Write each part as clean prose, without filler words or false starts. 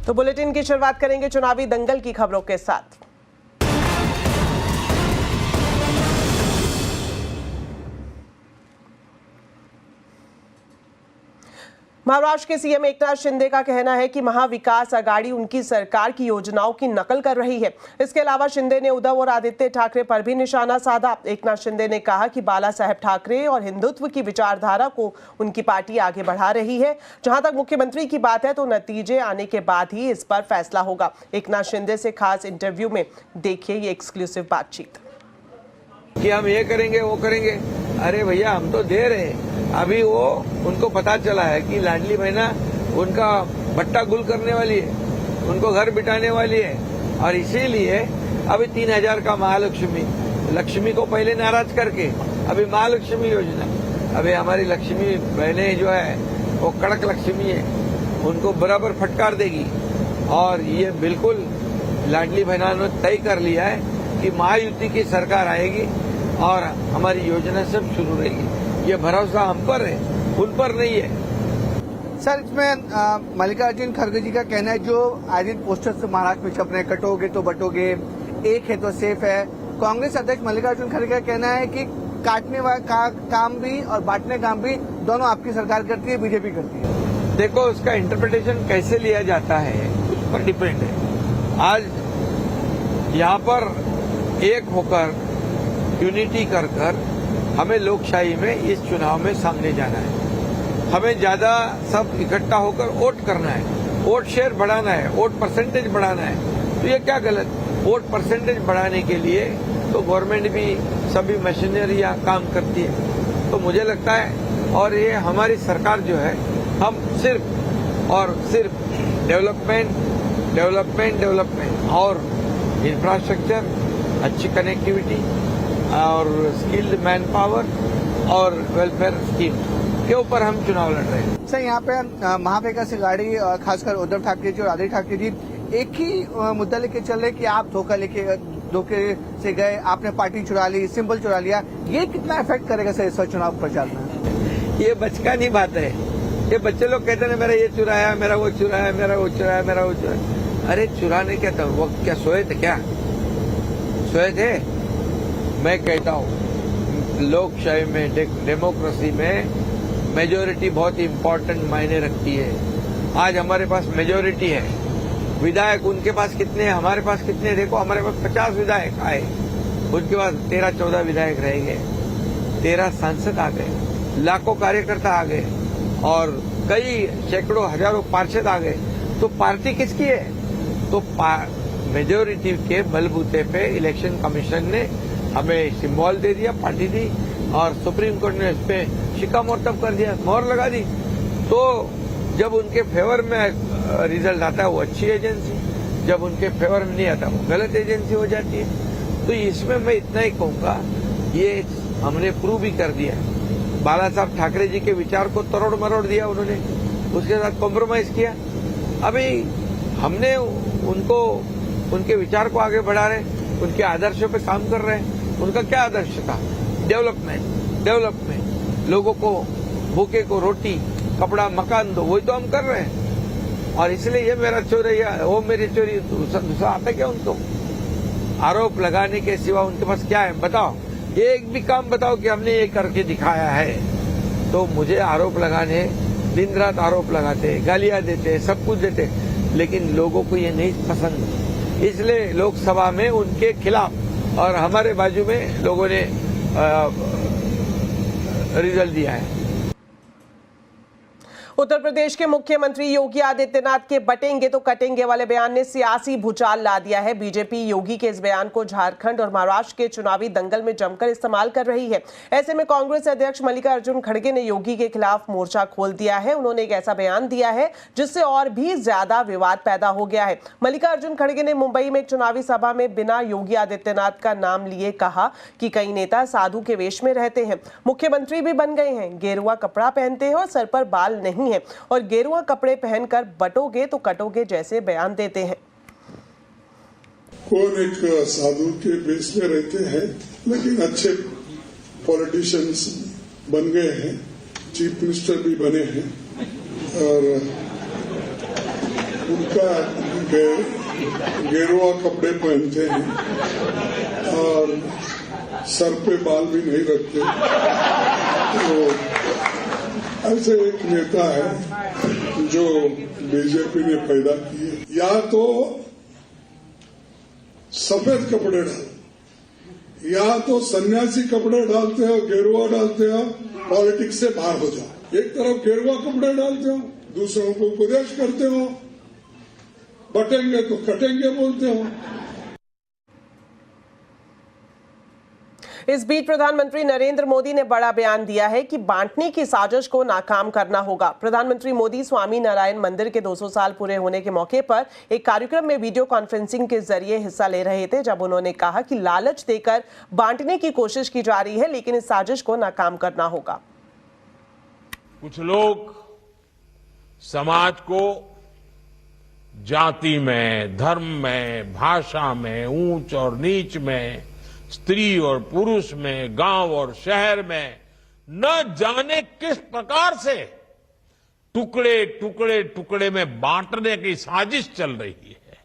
तो बुलेटिन की शुरुआत करेंगे चुनावी दंगल की खबरों के साथ। महाराष्ट्र के सीएम एकनाथ शिंदे का कहना है कि महाविकास आघाड़ी उनकी सरकार की योजनाओं की नकल कर रही है। इसके अलावा शिंदे ने उद्धव और आदित्य ठाकरे पर भी निशाना साधा। एकनाथ शिंदे ने कहा कि बाला साहेब ठाकरे और हिंदुत्व की विचारधारा को उनकी पार्टी आगे बढ़ा रही है। जहां तक मुख्यमंत्री की बात है तो नतीजे आने के बाद ही इस पर फैसला होगा। एकनाथ शिंदे से खास इंटरव्यू में देखिए ये एक्सक्लूसिव बातचीत। कि हम ये करेंगे वो करेंगे, अरे भैया हम तो दे रहे हैं। अभी वो उनको पता चला है कि लाडली बहना उनका बट्टा गुल करने वाली है, उनको घर बिठाने वाली है, और इसीलिए अभी 3000 का महालक्ष्मी, लक्ष्मी को पहले नाराज करके अभी महालक्ष्मी योजना, अभी हमारी लक्ष्मी बहनें जो है वो कड़क लक्ष्मी है, उनको बराबर फटकार देगी। और ये बिल्कुल लाडली बहना ने तय कर लिया है कि महायुति की सरकार आएगी और हमारी योजना सब शुरू रहेगी। ये भरोसा हम पर है, उन पर नहीं है। सर, इसमें मल्लिकार्जुन खड़गे जी का कहना है जो आज इन पोस्टर्स महाराष्ट्र में छप रहे, कटोगे तो बटोगे, एक है तो सेफ है। कांग्रेस अध्यक्ष मल्लिकार्जुन खड़गे का कहना है कि काटने का काम भी और बांटने का काम भी दोनों आपकी सरकार करती है, बीजेपी करती है। देखो, उसका इंटरप्रिटेशन कैसे लिया जाता है उस पर डिपेंड है। आज यहाँ पर एक होकर यूनिटी कर हमें लोकशाही में इस चुनाव में सामने जाना है। हमें ज्यादा सब इकट्ठा होकर वोट करना है, वोट शेयर बढ़ाना है, वोट परसेंटेज बढ़ाना है। तो ये क्या गलत? वोट परसेंटेज बढ़ाने के लिए तो गवर्नमेंट भी सभी मशीनरियां काम करती है। तो मुझे लगता है, और ये हमारी सरकार जो है, हम सिर्फ और सिर्फ डेवलपमेंट और इंफ्रास्ट्रक्चर, अच्छी कनेक्टिविटी और स्किल्ड मैन पावर और वेलफेयर स्कीम के ऊपर हम चुनाव लड़ रहे हैं। सर, यहाँ पे महाविकास आघाड़ी खासकर उद्धव ठाकरे जी और आदित्य ठाकरे जी एक ही मुद्दा लेके चल रहे कि आप धोखे से गए, आपने पार्टी चुरा ली, सिंबल चुरा लिया। ये कितना इफेक्ट करेगा सर इस चुनाव प्रचार में? ये बचकानी बात है। ये बच्चे लोग कहते हैं मेरा ये चुराया, मेरा वो चुराया, मेरा वो चुराया, मेरा वो चुराया। अरे चुराने क्या था? वो क्या सोए थे? क्या सोए थे? मैं कहता हूँ लोकशाही में, डेमोक्रेसी में मेजोरिटी बहुत इम्पोर्टेंट मायने रखती है। आज हमारे पास मेजोरिटी है। विधायक उनके पास कितने हैं, हमारे पास कितने? देखो, हमारे पास 50 विधायक आए, उनके पास 13-14 विधायक रह गए, 13 सांसद आ गए, लाखों कार्यकर्ता आ गए और कई सैकड़ों हजारों पार्षद आ गए। तो पार्टी किसकी है? तो मेजोरिटी के बलबूते पे इलेक्शन कमीशन ने हमें सिंबल दे दिया, पार्टी दी, और सुप्रीम कोर्ट ने इस पे शिकामोर्तब कर दिया, मोहर लगा दी। तो जब उनके फेवर में रिजल्ट आता है वो अच्छी एजेंसी, जब उनके फेवर में नहीं आता वो गलत एजेंसी हो जाती है। तो इसमें मैं इतना ही कहूंगा, ये हमने प्रूव भी कर दिया। बाला साहब ठाकरे जी के विचार को तरोड़ मरोड़ दिया उन्होंने, उसके साथ कॉम्प्रोमाइज किया। अभी हमने उनको, उनके विचार को आगे बढ़ा रहे, उनके आदर्शों पे काम कर रहे हैं। उनका क्या आदर्श था? डेवलपमेंट, लोगों को भूखे को रोटी, कपड़ा, मकान दो, वही तो हम कर रहे हैं। और इसलिए ये मेरा चोरी है, वो मेरी चोरी, दूसरा आता क्या उनको? आरोप लगाने के सिवा उनके पास क्या है? बताओ, एक भी काम बताओ कि हमने ये करके दिखाया है। तो मुझे आरोप लगाने, दिन रात आरोप लगाते, गालियां देते, सब कुछ देते, लेकिन लोगों को ये नहीं पसंद। इसलिए लोकसभा में उनके खिलाफ और हमारे बाजू में लोगों ने रिजल्ट दिया है। उत्तर प्रदेश के मुख्यमंत्री योगी आदित्यनाथ के बटेंगे तो कटेंगे वाले बयान ने सियासी भूचाल ला दिया है। बीजेपी योगी के इस बयान को झारखंड और महाराष्ट्र के चुनावी दंगल में जमकर इस्तेमाल कर रही है। ऐसे में कांग्रेस अध्यक्ष मल्लिकार्जुन खड़गे ने योगी के खिलाफ मोर्चा खोल दिया है। उन्होंने एक ऐसा बयान दिया है जिससे और भी ज्यादा विवाद पैदा हो गया है। मल्लिकार्जुन खड़गे ने मुंबई में एक चुनावी सभा में बिना योगी आदित्यनाथ का नाम लिए कहा कि कई नेता साधु के वेश में रहते हैं, मुख्यमंत्री भी बन गए हैं, गेरुआ कपड़ा पहनते हैं और सर पर बाल नहीं है और गेरुआ कपड़े पहनकर बटोगे तो कटोगे जैसे बयान देते हैं। कौन एक साधु के बेस में रहते हैं, लेकिन अच्छे पॉलिटिशियंस बन गए हैं, चीफ मिनिस्टर भी बने हैं और उनका गेरुआ कपड़े पहनते हैं और सर पे बाल भी नहीं रखते। तो ऐसे एक नेता है जो बीजेपी ने पैदा किए। या तो सफेद कपड़े डाल, या तो सन्यासी कपड़े डालते हो, गेरुआ डालते हो, पॉलिटिक्स से बाहर हो जाओ। एक तरफ गेरुआ कपड़े डालते हो, दूसरों को उपदेश करते हो, बटेंगे तो कटेंगे बोलते हो। इस बीच प्रधानमंत्री नरेंद्र मोदी ने बड़ा बयान दिया है कि बांटने की साजिश को नाकाम करना होगा। प्रधानमंत्री मोदी स्वामी नारायण मंदिर के 200 साल पूरे होने के मौके पर एक कार्यक्रम में वीडियो कॉन्फ्रेंसिंग के जरिए हिस्सा ले रहे थे, जब उन्होंने कहा कि लालच देकर बांटने की कोशिश की जा रही है, लेकिन इस साजिश को नाकाम करना होगा। कुछ लोग समाज को जाति में, धर्म में, भाषा में, ऊंच और नीच में, स्त्री और पुरुष में, गांव और शहर में न जाने किस प्रकार से टुकड़े टुकड़े टुकड़े में बांटने की साजिश चल रही है।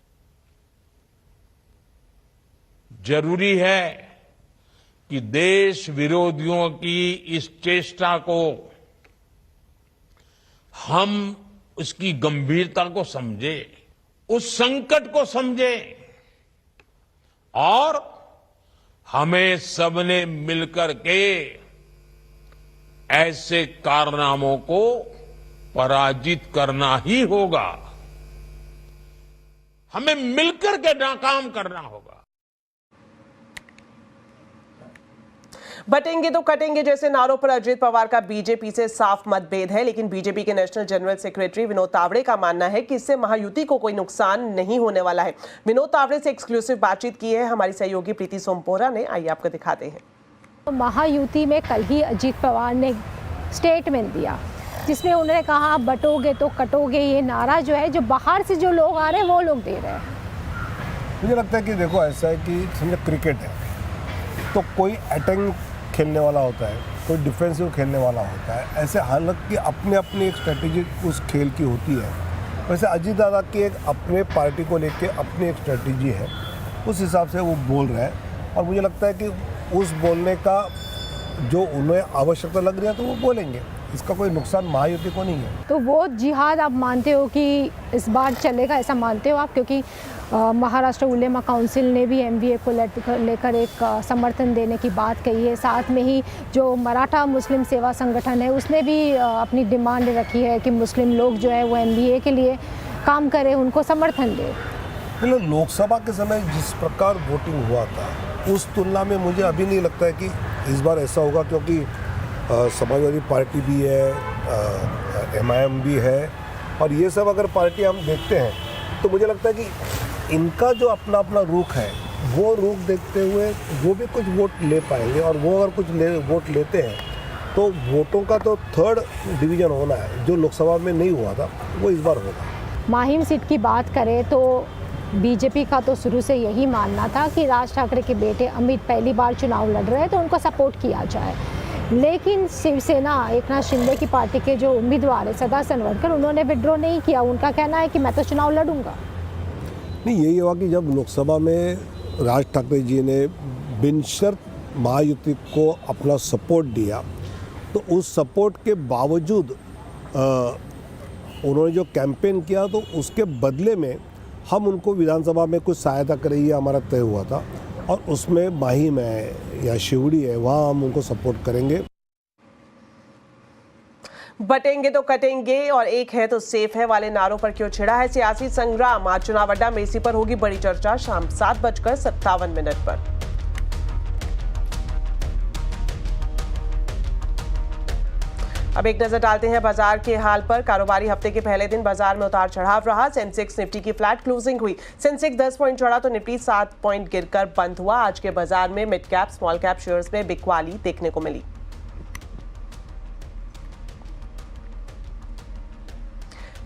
जरूरी है कि देश विरोधियों की इस चेष्टा को हम उसकी गंभीरता को समझे, उस संकट को समझे और हमें सबने मिलकर के ऐसे कारनामों को पराजित करना ही होगा। हमें मिलकर के नाकाम करना होगा। बटेंगे तो कटेंगे जैसे नारों पर अजित पवार का बीजेपी से साफ मतभेद है, लेकिन बीजेपी के national general secretary Vinod Tawde का मानना है कि इससे महायुति को कोई नुकसान नहीं होने वाला है। विनोद तावड़े से एक्सक्लूसिव बातचीत की है हमारी सहयोगी प्रीति सोमपोरा ने, आइए आपको दिखाते हैं। महायुति में कल ही अजित पवार ने स्टेटमेंट दिया जिसमें उन्होंने कहा बटोगे तो कटोगे। ये नारा जो है, जो बाहर से जो लोग आ रहे हैं वो लोग दे रहे हैं। मुझे लगता है कि देखो ऐसा है कि समझो क्रिकेट है तो कोई अटैकिंग खेलने वाला होता है, कोई डिफेंसिव खेलने वाला होता है। ऐसे हालांकि अपने अपनी एक स्ट्रेटेजी उस खेल की होती है, वैसे अजीत दादा की एक अपने पार्टी को लेके अपनी एक स्ट्रेटेजी है, उस हिसाब से वो बोल रहे हैं। और मुझे लगता है कि उस बोलने का जो उन्हें आवश्यकता लग रही है तो वो बोलेंगे, इसका कोई नुकसान महायुति को नहीं है। तो वो जिहाद आप मानते हो कि इस बार चलेगा, ऐसा मानते हो आप? क्योंकि महाराष्ट्र उलेमा काउंसिल ने भी MBA को लेकर एक समर्थन देने की बात कही है। साथ में ही जो मराठा मुस्लिम सेवा संगठन है उसने भी अपनी डिमांड रखी है कि मुस्लिम लोग जो है वो MBA के लिए काम करें, उनको समर्थन दे। मतलब लोकसभा के समय जिस प्रकार वोटिंग हुआ था उस तुलना में मुझे अभी नहीं लगता है कि इस बार ऐसा होगा, क्योंकि समाजवादी पार्टी भी है, MIM भी है, और ये सब अगर पार्टी हम देखते हैं तो मुझे लगता है कि इनका जो अपना अपना रुख है वो रुख देखते हुए वो भी कुछ वोट ले पाएंगे। और वो अगर कुछ वोट लेते हैं तो वोटों का तो थर्ड डिवीज़न होना है, जो लोकसभा में नहीं हुआ था वो इस बार होगा। माहिम सीट की बात करें तो बीजेपी का तो शुरू से यही मानना था कि राज ठाकरे के बेटे अमित पहली बार चुनाव लड़ रहे हैं तो उनको सपोर्ट किया जाए। लेकिन शिवसेना एकनाथ शिंदे की पार्टी के जो उम्मीदवार है सदा सनवरकर, उन्होंने विड्रॉ नहीं किया। उनका कहना है कि मैं तो चुनाव लड़ूंगा। नहीं, यही हुआ कि जब लोकसभा में राज ठाकरे जी ने बिनशर्त महायुति को अपना सपोर्ट दिया तो उस सपोर्ट के बावजूद उन्होंने जो कैंपेन किया तो उसके बदले में हम उनको विधानसभा में कुछ सहायता करें, ये हमारा तय हुआ था। और उसमें माहिम है या शिवड़ी है, वहाँ हम उनको सपोर्ट करेंगे। बटेंगे तो कटेंगे और एक है तो सेफ है वाले नारों पर क्यों छिड़ा है सियासी संग्राम? आज चुनाव अड्डा में इसी पर होगी बड़ी चर्चा शाम 7:57 पर। अब एक नजर डालते हैं बाजार के हाल पर। कारोबारी हफ्ते के पहले दिन बाजार में उतार चढ़ाव रहा। सेंसेक्स निफ्टी की फ्लैट क्लोजिंग हुई। सेंसेक्स 10 पॉइंट चढ़ा तो निफ्टी 7 पॉइंट गिरकर बंद हुआ। आज के बाजार में mid cap small cap shares में बिकवाली देखने को मिली।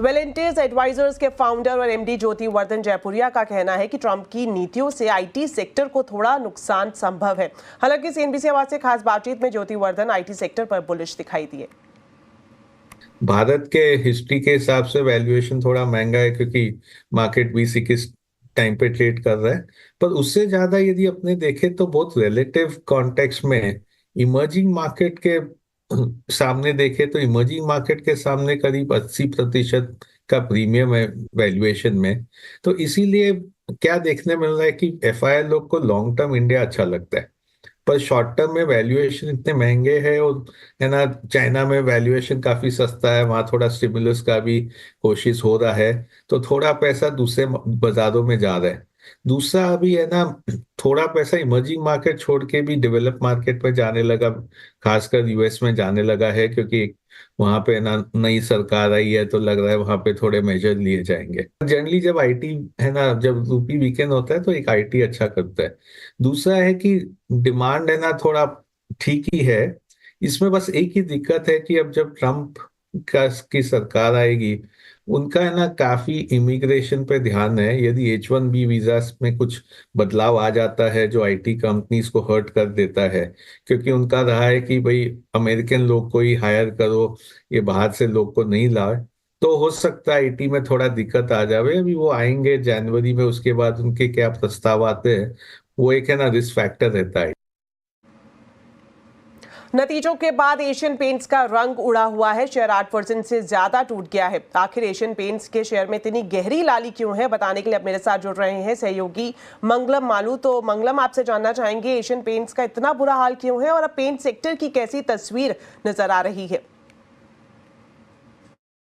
वेलेंटिस एडवाइजर्स के फाउंडर और MD ज्योति वर्धन जयपुरिया का कहना है कि ट्रंप की नीतियों से IT सेक्टर को थोड़ा नुकसान संभव है। हालांकि CNBC आवाज से खास बातचीत में ज्योति वर्धन IT सेक्टर पर बुलिश दिखाई दिए। भारत के हिस्ट्री के हिसाब से वैल्यूएशन थोड़ा महंगा है, क्योंकि मार्केट भी इसी किस टाइम पे ट्रेड कर रहा है। पर उससे ज्यादा यदि अपने देखें तो बहुत रिलेटिव कॉन्टेक्स्ट में इमर्जिंग मार्केट के सामने देखें तो इमर्जिंग मार्केट के सामने करीब 80% का प्रीमियम है वैल्यूएशन में। तो इसीलिए क्या देखने मिल रहा है कि एफआईआई लोग को लॉन्ग टर्म इंडिया अच्छा लगता है, पर शॉर्ट टर्म में वैल्यूएशन इतने महंगे हैं, और है ना, चाइना में वैल्यूएशन काफी सस्ता है, वहां थोड़ा स्टिमुलस का भी कोशिश हो रहा है, तो थोड़ा पैसा दूसरे बाजारों में जा रहा है। दूसरा अभी है ना, थोड़ा पैसा इमर्जिंग मार्केट छोड़ के भी डेवलप मार्केट में जाने लगा, खासकर यूएस में जाने लगा है, क्योंकि वहां पे ना नई सरकार आई है, तो लग रहा है वहां पे थोड़े मेजर लिए जाएंगे। जनरली जब आईटी है ना, जब रूपी वीकेंड होता है तो एक आईटी अच्छा करता है। दूसरा है कि डिमांड है ना थोड़ा ठीक ही है। इसमें बस एक ही दिक्कत है कि अब जब ट्रम्प की सरकार आएगी, उनका है ना काफी इमिग्रेशन पे ध्यान है। यदि H1B वीजा में कुछ बदलाव आ जाता है जो आईटी कंपनीज को हर्ट कर देता है, क्योंकि उनका रहा है कि भाई अमेरिकन लोग को ही हायर करो, ये बाहर से लोग को नहीं लाए, तो हो सकता है आईटी में थोड़ा दिक्कत आ जावे। अभी वो आएंगे जनवरी में, उसके बाद उनके क्या प्रस्ताव आते हैं, वो एक है ना रिस्क फैक्टर रहता है। नतीजों के बाद एशियन पेंट्स का रंग उड़ा हुआ है। शेयर 8% से ज्यादा टूट गया है। आखिर एशियन पेंट्स के शेयर में इतनी गहरी लाली क्यों है, बताने के लिए अब मेरे साथ जुड़ रहे हैं सहयोगी मंगलम मालू। तो मंगलम, आपसे जानना चाहेंगे एशियन पेंट्स का इतना बुरा हाल क्यों है और अब पेंट सेक्टर की कैसी तस्वीर नजर आ रही है?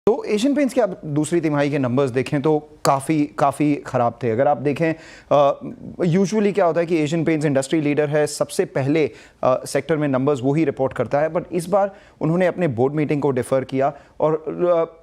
तो एशियन पेंट्स के आप दूसरी तिमाही के नंबर्स देखें तो काफ़ी ख़राब थे। अगर आप देखें यूजुअली क्या होता है कि एशियन पेंट्स इंडस्ट्री लीडर है, सबसे पहले सेक्टर में नंबर्स वो ही रिपोर्ट करता है, बट इस बार उन्होंने अपने बोर्ड मीटिंग को डिफ़र किया और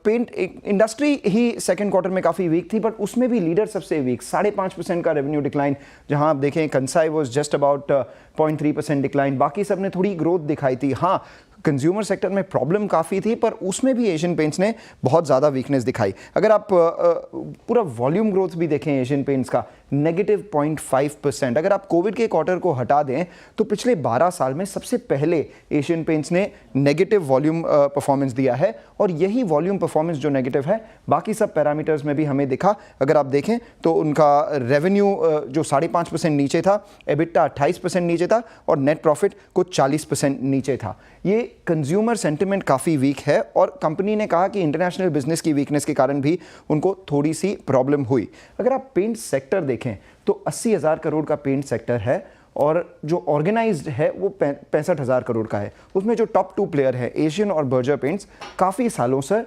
पेंट इंडस्ट्री ही सेकंड क्वार्टर में काफ़ी वीक थी, बट उसमें भी लीडर सबसे वीक, 5.5% का रेवेन्यू डिक्लाइन। जहां आप देखें Kansai was just about 0.3% decline, बाकी सब ने थोड़ी ग्रोथ दिखाई थी। हाँ, कंज्यूमर सेक्टर में प्रॉब्लम काफ़ी थी, पर उसमें भी एशियन पेंट्स ने बहुत ज़्यादा वीकनेस दिखाई। अगर आप पूरा वॉल्यूम ग्रोथ भी देखें एशियन पेंट्स का, -0.5%। अगर आप कोविड के क्वार्टर को हटा दें तो पिछले 12 साल में सबसे पहले एशियन पेंट्स ने नेगेटिव वॉल्यूम परफॉर्मेंस दिया है, और यही वॉल्यूम परफॉर्मेंस जो नेगेटिव है बाकी सब पैरामीटर्स में भी हमें दिखा। अगर आप देखें तो उनका रेवेन्यू जो 5.5% नीचे था, एबिटा 28% नीचे था, और नेट प्रॉफिट कुछ 40% नीचे था। ये कंज्यूमर सेंटिमेंट काफ़ी वीक है, और कंपनी ने कहा कि इंटरनेशनल बिजनेस की वीकनेस के कारण भी उनको थोड़ी सी प्रॉब्लम हुई। अगर आप पेंट सेक्टर देखें तो 80,000 करोड़ का पेंट सेक्टर है, और जो ऑर्गेनाइज्ड है वो 65,000 करोड़ का है। उसमें जो टॉप 2 प्लेयर है एशियन और बर्जर पेंट्स, काफ़ी सालों से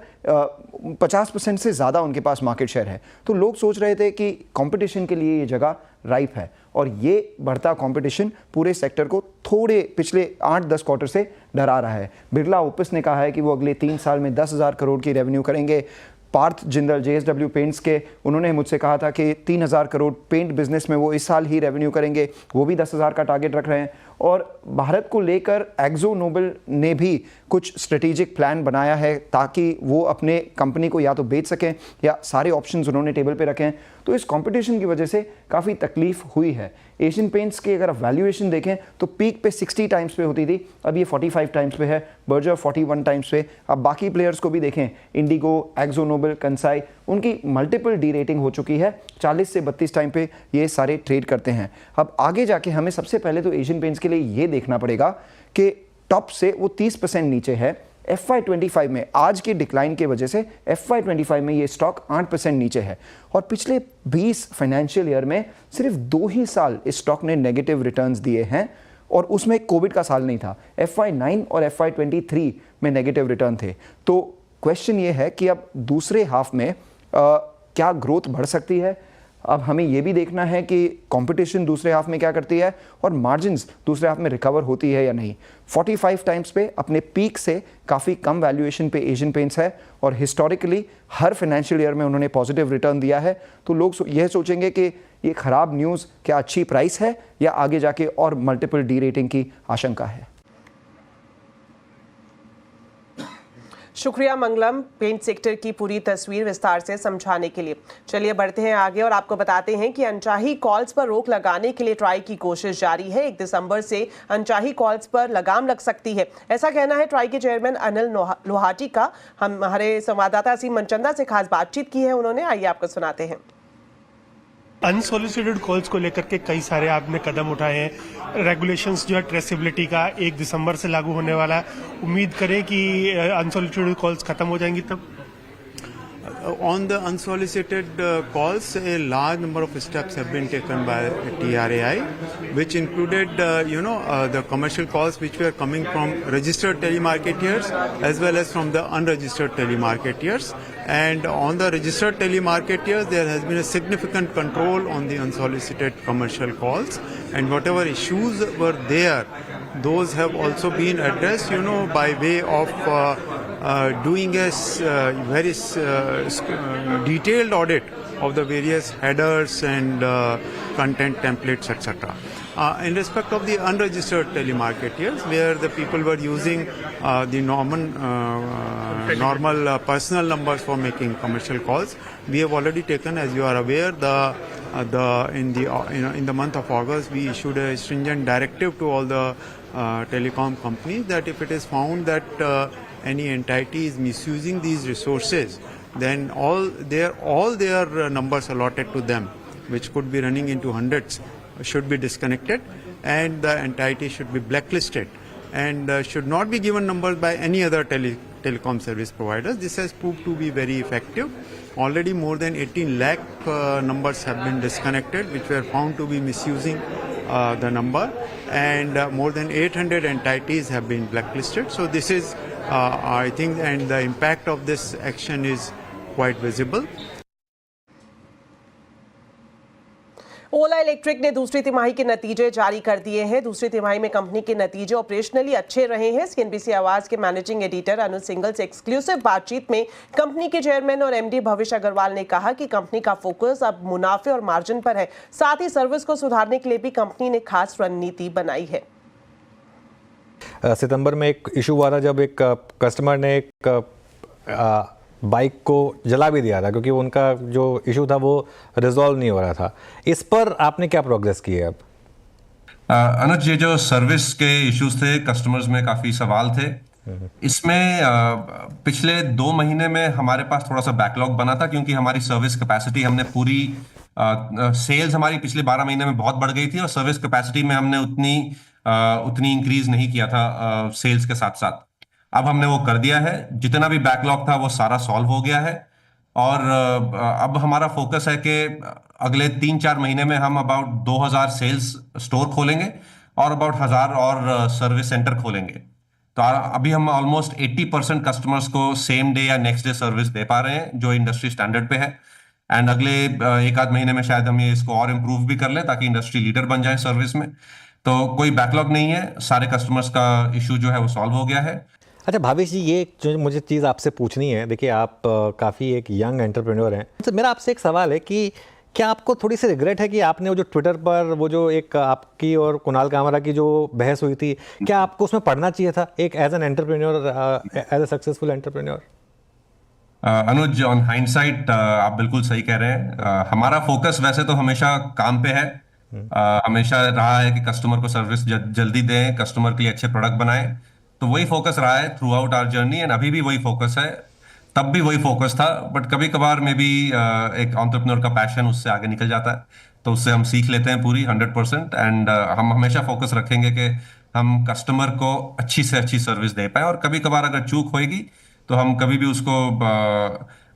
50% से ज़्यादा उनके पास मार्केट शेयर है। तो लोग सोच रहे थे कि कंपटीशन के लिए ये जगह राइप है, और ये बढ़ता कंपटीशन पूरे सेक्टर को थोड़े पिछले 8-10 क्वार्टर से डरा रहा है। बिरला ओपिस ने कहा है कि वो अगले 3 साल में 10,000 करोड़ की रेवेन्यू करेंगे। पार्थ जिंदल JSW पेंट्स के, उन्होंने मुझसे कहा था कि 3,000 करोड़ पेंट बिजनेस में वो इस साल ही रेवेन्यू करेंगे, वो भी 10,000 का टारगेट रख रहे हैं। और भारत को लेकर एक्जो नोबेल ने भी कुछ स्ट्रेटेजिक प्लान बनाया है ताकि वो अपने कंपनी को या तो बेच सकें या सारे ऑप्शंस उन्होंने टेबल पे रखे हैं। तो इस कंपटीशन की वजह से काफ़ी तकलीफ हुई है। एशियन पेंट्स की अगर वैल्यूएशन देखें तो पीक पे 60 टाइम्स पे होती थी, अब ये 45 टाइम्स पे है, बर्जर 41 टाइम्स पे। अब बाकी प्लेयर्स को भी देखें, इंडिगो, एक्जो नोबेल, कंसाई, उनकी मल्टीपल डी रेटिंग हो चुकी है, 40 से 32 टाइम पे ये सारे ट्रेड करते हैं। अब आगे जाके हमें सबसे पहले तो एशियन पेंट्स के लिए ये देखना पड़ेगा कि टॉप से वो 30% नीचे है। FY25 में आज के डिक्लाइन की वजह से FY25 में ये स्टॉक 8% नीचे है, और पिछले 20 फाइनेंशियल ईयर में सिर्फ 2 ही साल इस स्टॉक ने नेगेटिव रिटर्न्स दिए हैं, और उसमें कोविड का साल नहीं था। FY9 और FY23 में नेगेटिव रिटर्न थे। तो क्वेश्चन ये है कि अब दूसरे हाफ में क्या ग्रोथ बढ़ सकती है। अब हमें यह भी देखना है कि कंपटीशन दूसरे हाफ में क्या करती है, और मार्जिन्स दूसरे हाफ में रिकवर होती है या नहीं। 45 टाइम्स पे अपने पीक से काफ़ी कम वैल्यूएशन पे एशियन पेंट्स है, और हिस्टोरिकली हर फाइनेंशियल ईयर में उन्होंने पॉजिटिव रिटर्न दिया है। तो लोग यह सोचेंगे कि ये ख़राब न्यूज़ क्या अच्छी प्राइस है, या आगे जाके और मल्टीपल डी रेटिंग की आशंका है। शुक्रिया मंगलम, पेंट सेक्टर की पूरी तस्वीर विस्तार से समझाने के लिए। चलिए बढ़ते हैं आगे और आपको बताते हैं कि अनचाही कॉल्स पर रोक लगाने के लिए ट्राई की कोशिश जारी है। 1 दिसंबर से अनचाही कॉल्स पर लगाम लग सकती है, ऐसा कहना है ट्राई के चेयरमैन अनिल लोहाटी का। हमारे संवाददाता असीम मनचंदा से खास बातचीत की है उन्होंने, आइए आपको सुनाते हैं। अनसॉलिसिटेड कॉल्स को लेकर के कई सारे आपने कदम उठाए हैं। रेगुलेशंस जो है ट्रेसेबिलिटी का 1 दिसंबर से लागू होने वाला है। उम्मीद करें कि अनसॉलिसिटेड कॉल्स खत्म हो जाएंगी तब। On the unsolicited calls, a large number of steps have been taken by TRAI, which included, the commercial calls which were coming from registered telemarketers as well as from the unregistered telemarketers. And on the registered telemarketers, there has been a significant control on the unsolicited commercial calls, and whatever issues were there, those have also been addressed, by way of doing a very detailed audit of the various headers and content templates, etc. In respect of the unregistered telemarketers, where the people were using the normal personal numbers for making commercial calls, we have already taken, as you are aware, in the month of August, we issued a stringent directive to all the telecom companies that if it is found that any entity is misusing these resources, then all their numbers allotted to them, which could be running into hundreds, should be disconnected, and the entity should be blacklisted and should not be given numbers by any other telecom service providers. This has proved to be very effective. Already more than 18 lakh numbers have been disconnected, which were found to be misusing the number, and more than 800 entities have been blacklisted. So this is, I think, and the impact of this action is quite visible. Ola electric ने दूसरी तिमाही के नतीजे जारी कर दिए हैं। दूसरी तिमाही में कंपनी के नतीजे ऑपरेशनली अच्छे रहे हैं। सीएनबीसी आवाज के मैनेजिंग एडिटर अनुज सिंगल से एक्सक्लूसिव बातचीत में कंपनी के चेयरमैन और एमडी भविष्य अग्रवाल ने कहा कि कंपनी का फोकस अब मुनाफे और मार्जिन पर है। साथ ही सर्विस को सुधारने के लिए भी कंपनी ने खास रणनीति बनाई है। सितंबर में एक इशू हुआ था जब एक कस्टमर ने एक बाइक को जला भी दिया था क्योंकि उनका जो इशू था वो रिजॉल्व नहीं हो रहा था। इस पर आपने क्या प्रोग्रेस की है अब? अनुज, ये जो सर्विस के इश्यूज थे, कस्टमर्स में काफी सवाल थे। इसमें पिछले 2 महीने में हमारे पास थोड़ा सा बैकलॉग बना था क्योंकि हमारी सर्विस कैपेसिटी हमने पूरी सेल्स हमारी पिछले 12 महीने में बहुत बढ़ गई थी और सर्विस कैपेसिटी में हमने उतनी इंक्रीज नहीं किया था सेल्स के साथ साथ। अब हमने वो कर दिया है। जितना भी बैकलॉग था वो सारा सॉल्व हो गया है और अब हमारा फोकस है कि अगले 3-4 महीने में हम अबाउट 2000 सेल्स स्टोर खोलेंगे और अबाउट 1000 और सर्विस सेंटर खोलेंगे। तो अभी हम ऑलमोस्ट 80% कस्टमर्स को सेम डे या नेक्स्ट डे सर्विस दे पा रहे हैं जो इंडस्ट्री स्टैंडर्ड पे है। एंड अगले 1-8 महीने में शायद हम ये इसको और इम्प्रूव भी कर लें ताकि इंडस्ट्री लीडर बन जाए सर्विस में। तो कोई बैकलॉग नहीं है, सारे कस्टमर्स का इशू जो है वो सॉल्व हो गया है। अच्छा भावेश जी, ये जो मुझे चीज़ आपसे पूछनी है, देखिए आप काफ़ी एक यंग एंटरप्रेन्योर हैं, तो मेरा आपसे एक सवाल है कि क्या आपको थोड़ी सी रिग्रेट है कि आपने वो जो ट्विटर पर वो जो एक आपकी और कुणाल कामरा की जो बहस हुई थी, क्या आपको उसमें पढ़ना चाहिए था एक as an entrepreneur, as a successful entrepreneur? Anuj, on hindsight आप बिल्कुल सही कह रहे हैं। हमारा फोकस वैसे तो हमेशा काम पे है, हमेशा रहा है कि कस्टमर को सर्विस जल्दी दें, कस्टमर के लिए अच्छे प्रोडक्ट बनाएं। तो वही फोकस रहा है throughout our journey and अभी भी वही फोकस है। तब भी वही फोकस था, बट कभी कभार में भी एक एंटरप्रेन्योर का पैशन उससे आगे निकल जाता है, तो उससे हम सीख लेते हैं पूरी 100%। एंड हम हमेशा फोकस रखेंगे कि हम कस्टमर को अच्छी से अच्छी सर्विस दे पाए और कभी कभार अगर चूक होएगी तो हम कभी भी उसको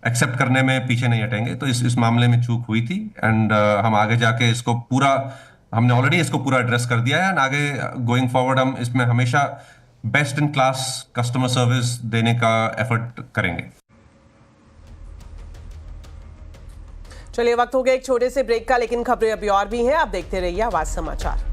एक्सेप्ट करने में पीछे नहीं हटेंगे। तो इस मामले में चूक हुई थी एंड हम आगे जाके इसको हमने ऑलरेडी इसको पूरा एड्रेस कर दिया है एंड आगे गोइंग फॉरवर्ड हम इसमें हमेशा best in class customer service देने का एफर्ट करेंगे। चलिए, वक्त हो गया एक छोटे से ब्रेक का, लेकिन खबरें अभी और भी हैं। आप देखते रहिए आवाज समाचार।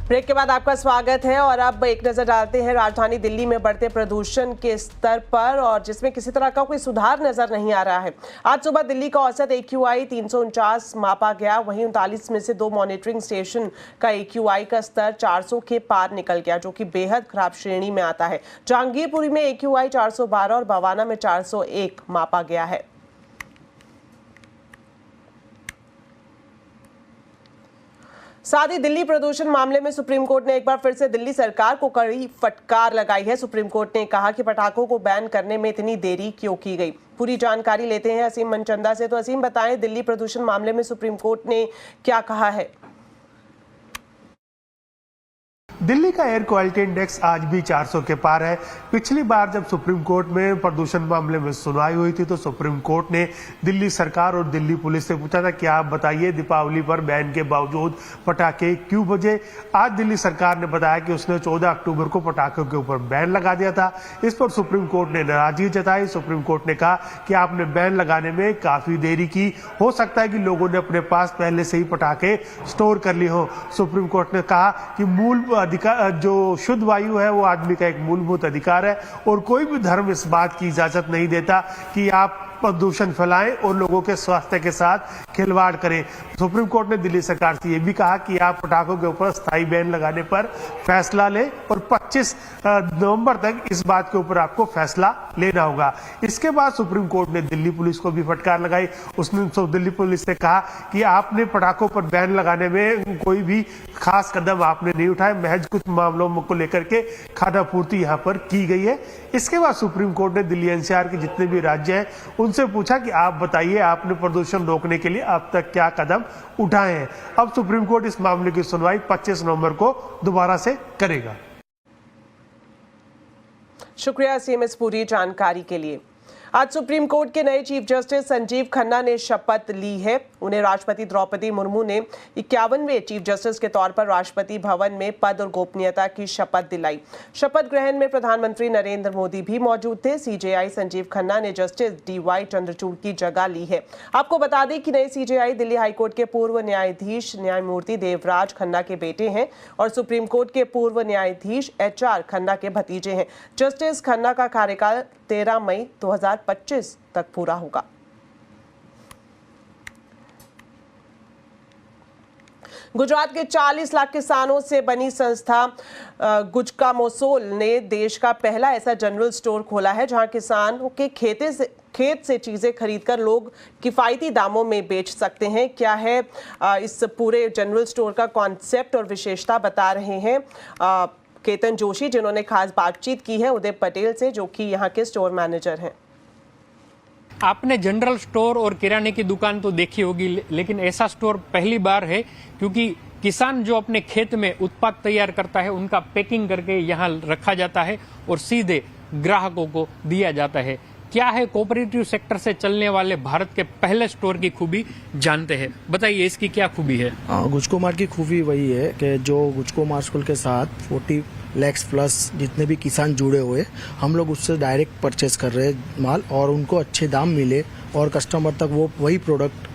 ब्रेक के बाद आपका स्वागत है और अब एक नजर डालते हैं राजधानी दिल्ली में बढ़ते प्रदूषण के स्तर पर, और जिसमें किसी तरह का कोई सुधार नजर नहीं आ रहा है। आज सुबह दिल्ली का औसत AQI 349 मापा गया, वहीं 39 में से 2 मॉनिटरिंग स्टेशन का AQI का स्तर 400 के पार निकल गया, जो कि बेहद खराब श्रेणी में आता है। जहांगीरपुरी में AQI 412 और बवाना में 401 मापा गया है। साथ ही दिल्ली प्रदूषण मामले में सुप्रीम कोर्ट ने एक बार फिर से दिल्ली सरकार को कड़ी फटकार लगाई है। सुप्रीम कोर्ट ने कहा कि पटाखों को बैन करने में इतनी देरी क्यों की गई। पूरी जानकारी लेते हैं असीम मनचंदा से। तो असीम, बताएं दिल्ली प्रदूषण मामले में सुप्रीम कोर्ट ने क्या कहा है? दिल्ली का एयर क्वालिटी इंडेक्स आज भी 400 के पार है। पिछली बार जब सुप्रीम कोर्ट में प्रदूषण मामले में सुनवाई हुई थी तो सुप्रीम कोर्ट ने दिल्ली सरकार और दिल्ली पुलिस से पूछा था कि आप बताइए दीपावली पर बैन के बावजूद पटाखे क्यों बजे। आज दिल्ली सरकार ने बताया कि उसने 14 अक्टूबर को पटाखों के ऊपर बैन लगा दिया था। इस पर सुप्रीम कोर्ट ने नाराजगी जताई। सुप्रीम कोर्ट ने कहा कि आपने बैन लगाने में काफी देरी की, हो सकता है कि लोगों ने अपने पास पहले से ही पटाखे स्टोर कर लिए हो। सुप्रीम कोर्ट ने कहा कि मूल अधिकार, जो शुद्ध वायु है वो आदमी का एक मूलभूत अधिकार है और कोई भी धर्म इस बात की इजाजत नहीं देता कि आप प्रदूषण फैलाएं और लोगों के स्वास्थ्य के साथ खिलवाड़ करें। सुप्रीम कोर्ट ने दिल्ली सरकार से यह भी कहा कि आप पटाखों के ऊपर स्थायी बैन लगाने पर फैसला लें और 25 नवंबर तक इस बात के ऊपर आपको फैसला लेना होगा। इसके बाद सुप्रीम कोर्ट ने दिल्ली पुलिस को भी फटकार लगाई। उसने दिल्ली पुलिस से कहा कि आपने पटाखों पर बैन लगाने में कोई भी खास कदम आपने नहीं उठाए, महज कुछ मामलों को लेकर के खानापूर्ति यहाँ पर की गई है। इसके बाद सुप्रीम कोर्ट ने दिल्ली NCR के जितने भी राज्य हैं उनसे पूछा कि आप बताइए आपने प्रदूषण रोकने के लिए अब तक क्या कदम उठाए हैं। अब सुप्रीम कोर्ट इस मामले की सुनवाई 25 नवंबर को दोबारा से करेगा। शुक्रिया सीएम इस पूरी जानकारी के लिए। आज सुप्रीम कोर्ट के नए चीफ जस्टिस संजीव खन्ना ने शपथ ली है। उन्हें राष्ट्रपति द्रौपदी मुर्मू ने 51वें चीफ जस्टिस के तौर पर राष्ट्रपति भवन में पद और गोपनीयता की शपथ दिलाई। शपथ ग्रहण में प्रधानमंत्री नरेंद्र मोदी भी मौजूद थे। CJI संजीव खन्ना ने जस्टिस DY चंद्रचूड़ की जगह ली है। आपको बता दें कि नए CJI दिल्ली हाईकोर्ट के पूर्व न्यायाधीश न्यायमूर्ति देवराज खन्ना के बेटे हैं और सुप्रीम कोर्ट के पूर्व न्यायाधीश HR खन्ना के भतीजे हैं। जस्टिस खन्ना का कार्यकाल 13 मई 2025 तक पूरा होगा। गुजरात के 40 लाख किसानों से बनी संस्था गुजकामोसोल ने देश का पहला ऐसा जनरल स्टोर खोला है जहां किसानों के खेत से चीजें खरीदकर लोग किफायती दामों में बेच सकते हैं। क्या है इस पूरे जनरल स्टोर का कॉन्सेप्ट और विशेषता, बता रहे हैं केतन जोशी, जिन्होंने खास बातचीत की है उदय पटेल से, जो कि यहाँ के स्टोर मैनेजर हैं। आपने जनरल स्टोर और किराने की दुकान तो देखी होगी, लेकिन ऐसा स्टोर पहली बार है क्योंकि किसान जो अपने खेत में उत्पाद तैयार करता है उनका पैकिंग करके यहाँ रखा जाता है और सीधे ग्राहकों को दिया जाता है। क्या है कोऑपरेटिव सेक्टर से चलने वाले भारत के पहले स्टोर की खूबी, जानते हैं। बताइए इसकी क्या खूबी है? गुजको मार्ट की खूबी वही है कि जो गुजको मार्ट स्कूल के साथ 40 लाख प्लस जितने भी किसान जुड़े हुए, हम लोग उससे डायरेक्ट परचेस कर रहे हैं माल और उनको अच्छे दाम मिले और कस्टमर तक वो वही प्रोडक्ट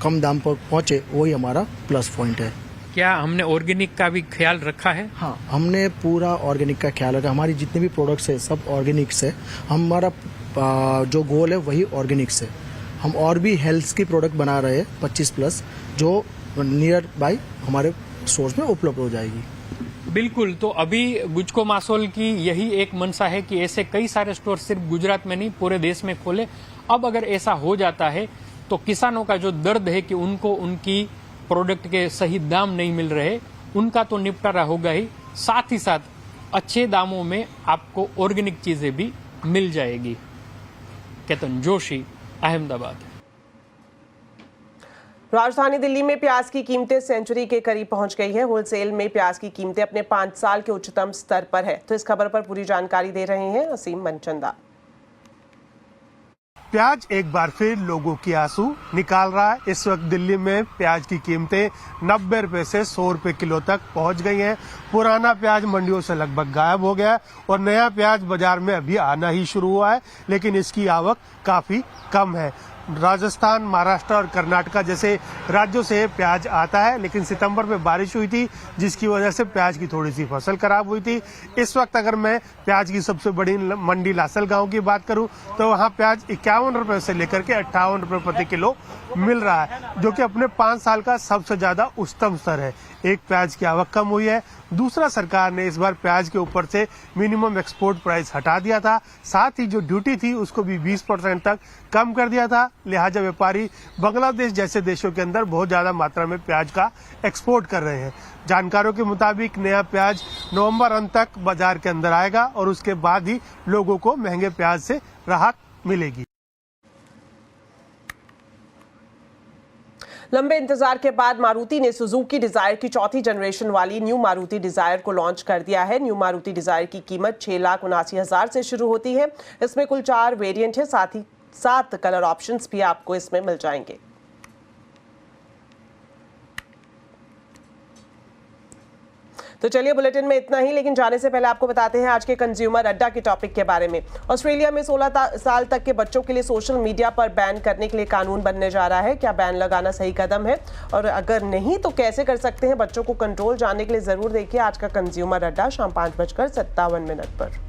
कम दाम पर पहुंचे, वही हमारा प्लस पॉइंट है। क्या हमने ऑर्गेनिक का भी ख्याल रखा है? हाँ, हमने पूरा ऑर्गेनिक का ख्याल रखा। हमारी जितने भी प्रोडक्ट्स है सब ऑर्गेनिक से। हमारा जो गोल है वही ऑर्गेनिक से। हम और भी हेल्थ की प्रोडक्ट बना रहे हैं 25 प्लस, जो नियर बाय हमारे स्टोर्स में उपलब्ध हो जाएगी। बिल्कुल, तो अभी गुजको मासोल की यही एक मंशा है कि ऐसे कई सारे स्टोर सिर्फ गुजरात में नहीं पूरे देश में खोले। अब अगर ऐसा हो जाता है तो किसानों का जो दर्द है कि उनको उनकी प्रोडक्ट के सही दाम नहीं मिल रहे, उनका तो निपटारा होगा ही, साथ ही साथ अच्छे दामों में आपको ऑर्गेनिक चीजें भी मिल जाएगी। केतन जोशी, अहमदाबाद। राजधानी दिल्ली में प्याज की कीमतें सेंचुरी के करीब पहुंच गई है। होलसेल में प्याज की कीमतें अपने 5 साल के उच्चतम स्तर पर है। तो इस खबर पर पूरी जानकारी दे रहे हैं असीम मनचंदा। प्याज एक बार फिर लोगों की आंसू निकाल रहा है। इस वक्त दिल्ली में प्याज की कीमतें 90 रुपए से 100 रुपए किलो तक पहुंच गई हैं। पुराना प्याज मंडियों से लगभग गायब हो गया है और नया प्याज बाजार में अभी आना ही शुरू हुआ है, लेकिन इसकी आवक काफी कम है। राजस्थान, महाराष्ट्र और कर्नाटक जैसे राज्यों से प्याज आता है, लेकिन सितंबर में बारिश हुई थी जिसकी वजह से प्याज की थोड़ी सी फसल खराब हुई थी। इस वक्त अगर मैं प्याज की सबसे बड़ी मंडी लासलगांव की बात करूं तो वहां प्याज 51 रुपए से लेकर के 58 रुपए प्रति किलो मिल रहा है, जो कि अपने 5 साल का सबसे ज्यादा उच्चतम स्तर है। एक, प्याज की आवक कम हुई है। दूसरा, सरकार ने इस बार प्याज के ऊपर से मिनिमम एक्सपोर्ट प्राइस हटा दिया था, साथ ही जो ड्यूटी थी उसको भी 20% तक कम कर दिया था। लिहाजा व्यापारी बांग्लादेश जैसे देशों के अंदर बहुत ज्यादा मात्रा में प्याज का एक्सपोर्ट कर रहे हैं। जानकारों के मुताबिक नया प्याज नवंबर अंत तक बाजार के अंदर आएगा और उसके बाद ही लोगों को महंगे प्याज से राहत मिलेगी। लंबे इंतजार के बाद मारुति ने सुजुकी डिजायर की चौथी जनरेशन वाली न्यू मारुति डिजायर को लॉन्च कर दिया है। न्यू मारुति डिजायर की कीमत 6,79,000 से शुरू होती है। इसमें कुल 4 वेरिएंट है, साथ ही 7 कलर ऑप्शंस भी आपको इसमें मिल जाएंगे। तो चलिए बुलेटिन में इतना ही, लेकिन जाने से पहले आपको बताते हैं आज के कंज्यूमर अड्डा के टॉपिक के बारे में। ऑस्ट्रेलिया में 16 साल तक के बच्चों के लिए सोशल मीडिया पर बैन करने के लिए कानून बनने जा रहा है। क्या बैन लगाना सही कदम है, और अगर नहीं तो कैसे कर सकते हैं बच्चों को कंट्रोल? जानने के लिए जरूर देखिए आज का कंज्यूमर अड्डा शाम 5:57 पर।